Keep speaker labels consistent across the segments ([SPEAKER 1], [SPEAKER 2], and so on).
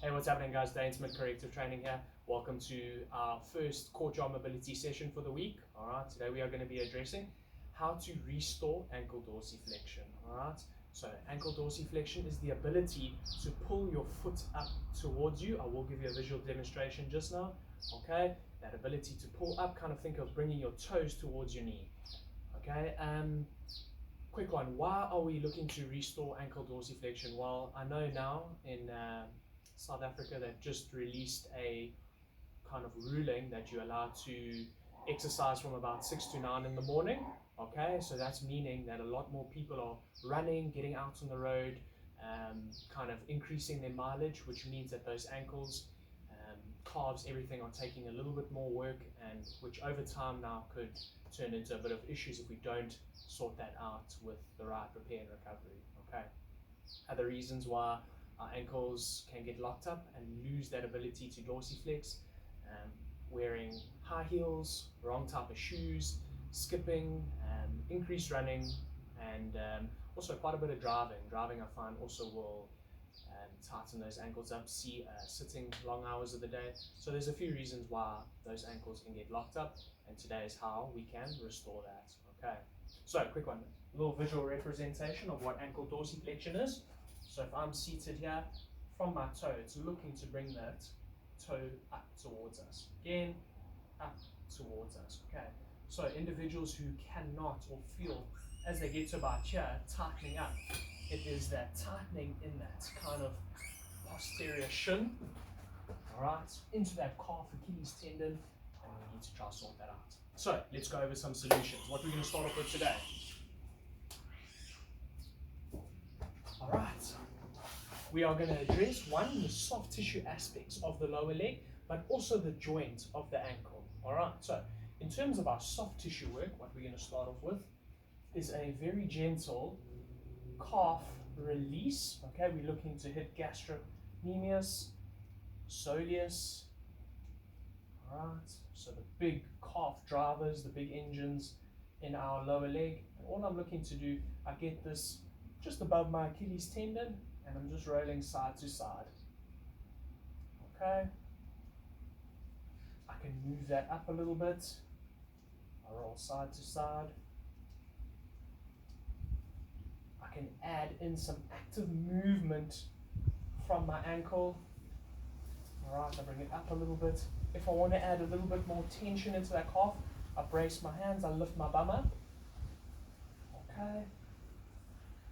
[SPEAKER 1] Hey, what's happening, guys? Dane Smith, Corrective Training here. Welcome to our first Courtyard mobility session for the week. All right, today we are going to be addressing how to restore ankle dorsiflexion. All right, so ankle dorsiflexion is the ability to pull your foot up towards you. I will give you a visual demonstration just now. Okay, that ability to pull up, kind of think of bringing your toes towards your knee. Okay, quick one. Why are we looking to restore ankle dorsiflexion? Well, I know now in South Africa, they've just released a kind of ruling that you're allowed to exercise from about 6 to 9 in the morning. Okay, so that's meaning that a lot more people are running, getting out on the road, kind of increasing their mileage, which means that those ankles, calves, everything are taking a little bit more work, and which over time now could turn into a bit of issues if we don't sort that out with the right repair and recovery. Okay, other reasons why our ankles can get locked up and lose that ability to dorsiflex, wearing high heels, wrong type of shoes, skipping, increased running, and also quite a bit of driving. Driving, I find, also will tighten those ankles up, sitting long hours of the day. So there's a few reasons why those ankles can get locked up, and today is how we can restore that. Okay, so quick one, a little visual representation of what ankle dorsiflexion is. So if I'm seated here, from my toe, it's looking to bring that toe up towards us. Again, up towards us. Okay. So individuals who cannot or feel as they get to about here, tightening up, it is that tightening in that kind of posterior shin, all right, into that calf Achilles tendon, and we need to try to sort that out. So let's go over some solutions. What we're going to start off with today. All right. We are going to address one, the soft tissue aspects of the lower leg, but also the joint of the ankle. All right, so in terms of our soft tissue work, what we're going to start off with is a very gentle calf release. Okay, we're looking to hit gastrocnemius, soleus. All right, so the big calf drivers, the big engines in our lower leg. And all I'm looking to do, I get this just above my Achilles tendon, and I'm just rolling side to side. Okay. I can move that up a little bit. I roll side to side. I can add in some active movement from my ankle. All right, I bring it up a little bit. If I want to add a little bit more tension into that calf, I brace my hands, I lift my bum up. Okay.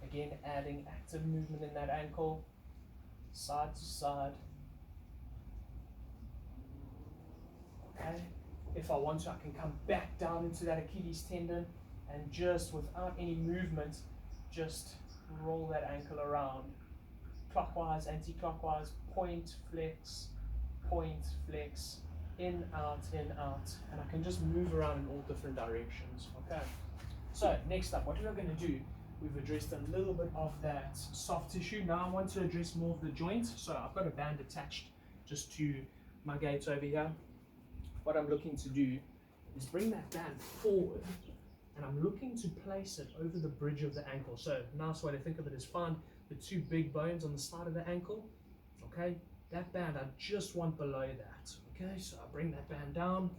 [SPEAKER 1] Again, adding active movement in that ankle, side to side. Okay. If I want to, I can come back down into that Achilles tendon and just without any movement, just roll that ankle around. Clockwise, anti-clockwise, point, flex, in, out, and I can just move around in all different directions. Okay. So next up, what we're going to do, we've addressed a little bit of that soft tissue. Now I want to address more of the joint. So I've got a band attached just to my gate over here. What I'm looking to do is bring that band forward, and I'm looking to place it over the bridge of the ankle. So nice way to think of it is find the two big bones on the side of the ankle. Okay, that band I just want below that. Okay, so I bring that band down.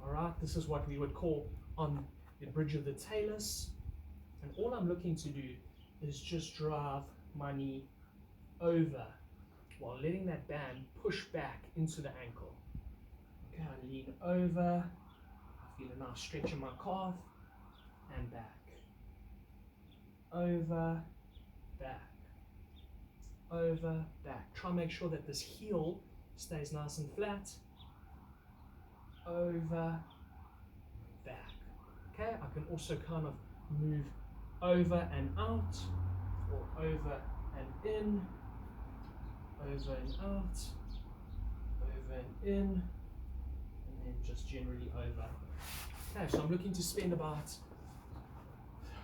[SPEAKER 1] All right, this is what we would call on the bridge of the talus. And all I'm looking to do is just drive my knee over while letting that band push back into the ankle. Okay, I lean over, I feel a nice stretch in my calf, and back. Over, back. Over, back. Try and make sure that this heel stays nice and flat. Over, back. Okay, I can also kind of move over and out, or over and in, over and out, over and in, and then just generally over. Okay, so I'm looking to spend about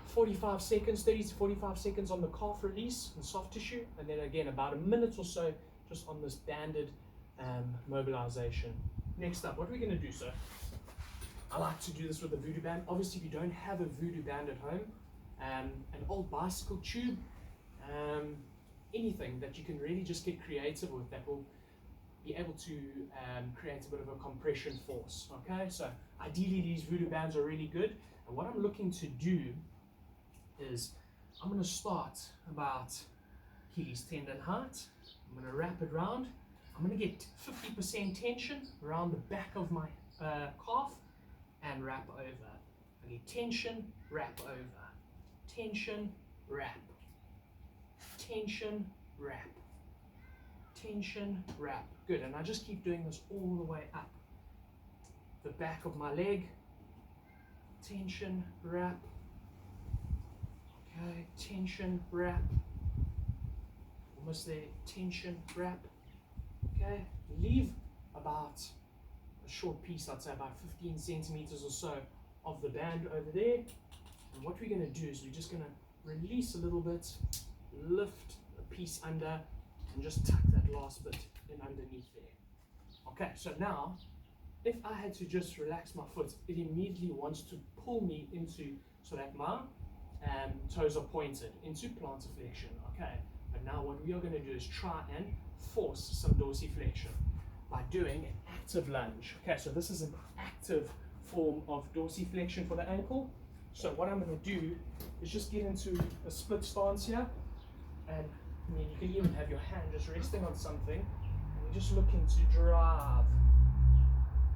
[SPEAKER 1] 45 seconds, 30 to 45 seconds on the calf release and soft tissue, and then again about a minute or so just on this banded mobilization. Next up, what are we going to do, sir? I like to do this with a voodoo band. Obviously, if you don't have a voodoo band at home, an old bicycle tube, anything that you can really just get creative with that will be able to create a bit of a compression force. Okay, so ideally these voodoo bands are really good, and what I'm looking to do is I'm going to start about Achilles tendon height. I'm going to wrap it round. I'm going to get 50% tension around the back of my calf and wrap over. I get tension, wrap over, tension, wrap, tension, wrap, tension, wrap. Good, and I just keep doing this all the way up the back of my leg. Tension, wrap. Okay, tension, wrap. Almost there. Tension, wrap. Okay, leave about a short piece, I'd say about 15 centimeters or so of the band over there. And what we're going to do is we're just going to release a little bit, lift a piece under, and just tuck that last bit in underneath there. Okay, so now if I had to just relax my foot, it immediately wants to pull me into, so that my toes are pointed into plantar flexion. Okay, but now what we are going to do is try and force some dorsiflexion by doing an active lunge. Okay, so this is an active form of dorsiflexion for the ankle. So what I'm going to do is just get into a split stance here, and I mean, you can even have your hand just resting on something, and you're just looking to drive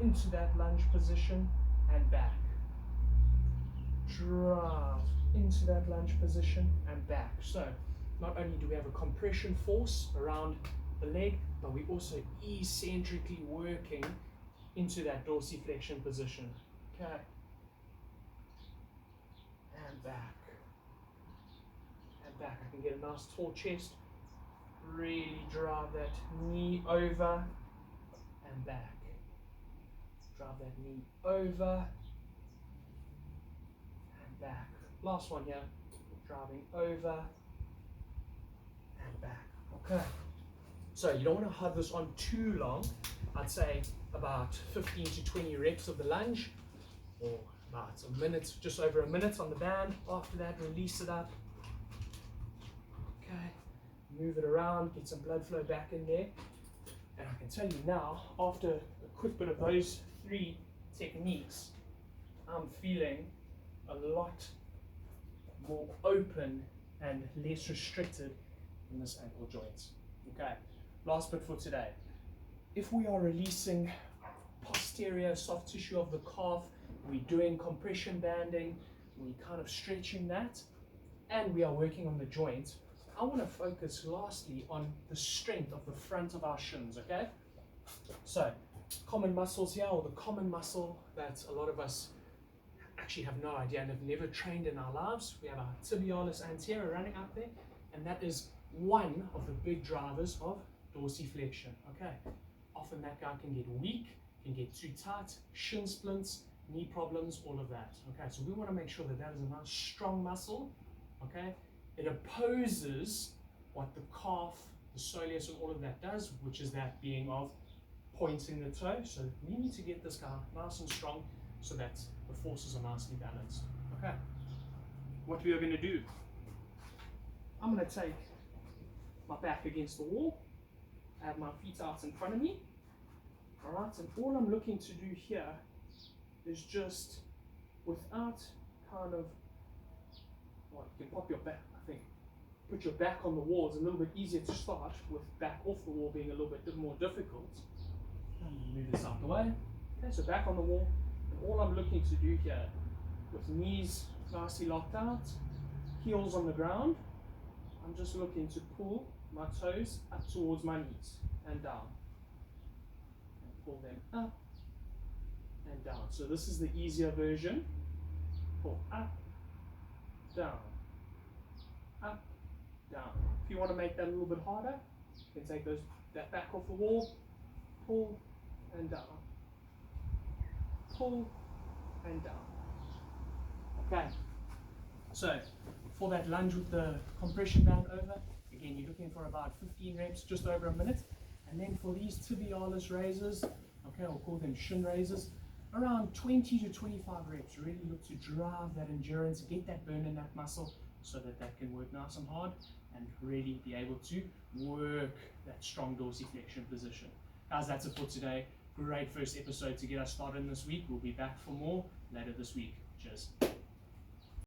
[SPEAKER 1] into that lunge position and back. Drive into that lunge position and back. So not only do we have a compression force around the leg, but we also eccentrically working into that dorsiflexion position. Okay. And back. And back. I can get a nice tall chest. Really drive that knee over and back. Drive that knee over and back. Last one here. Driving over and back. Okay. So you don't want to have this on too long. I'd say about 15 to 20 reps of the lunge, or about a minute, just over a minute on the band. After that, release it up. Okay. Move it around, get some blood flow back in there. And I can tell you now, after a quick bit of those 3 techniques, I'm feeling a lot more open and less restricted in this ankle joint. Okay, last bit for today. If we are releasing posterior soft tissue of the calf, we're doing compression banding, we're kind of stretching that, and we are working on the joint, I want to focus lastly on the strength of the front of our shins, okay? So, common muscles here, or the common muscle that a lot of us actually have no idea and have never trained in our lives. We have our tibialis anterior running up there, and that is one of the big drivers of dorsiflexion, okay? Often that guy can get weak, can get too tight, shin splints, knee problems, all of that, okay? So we want to make sure that that is a nice strong muscle, okay? It opposes what the calf, the soleus, and all of that does, which is that being of pointing the toe. So we need to get this guy nice and strong so that the forces are nicely balanced. Okay. What we are going to do, I'm going to take my back against the wall, I have my feet out in front of me. Alright, and all I'm looking to do here is just, without kind of, well, you can pop your back, I think, put your back on the wall. It's a little bit easier to start, with back off the wall being a little bit more difficult. Move this out of the way. Okay, so back on the wall, and all I'm looking to do here, with knees nicely locked out, heels on the ground, I'm just looking to pull my toes up towards my knees and down. And pull them up and down. So this is the easier version. Pull up, down, up, down. If you want to make that a little bit harder, you can take that back off the wall, pull and down, pull and down. Okay, so for that lunge with the compression band over, again you're looking for about 15 reps, just over a minute. And then for these tibialis raises, okay, I'll call them shin raises, around 20 to 25 reps. Really look to drive that endurance, get that burn in that muscle, so that that can work nice and hard and really be able to work that strong dorsiflexion position. Guys, that's it for today. Great first episode to get us started in this week. We'll be back for more later this week. Cheers.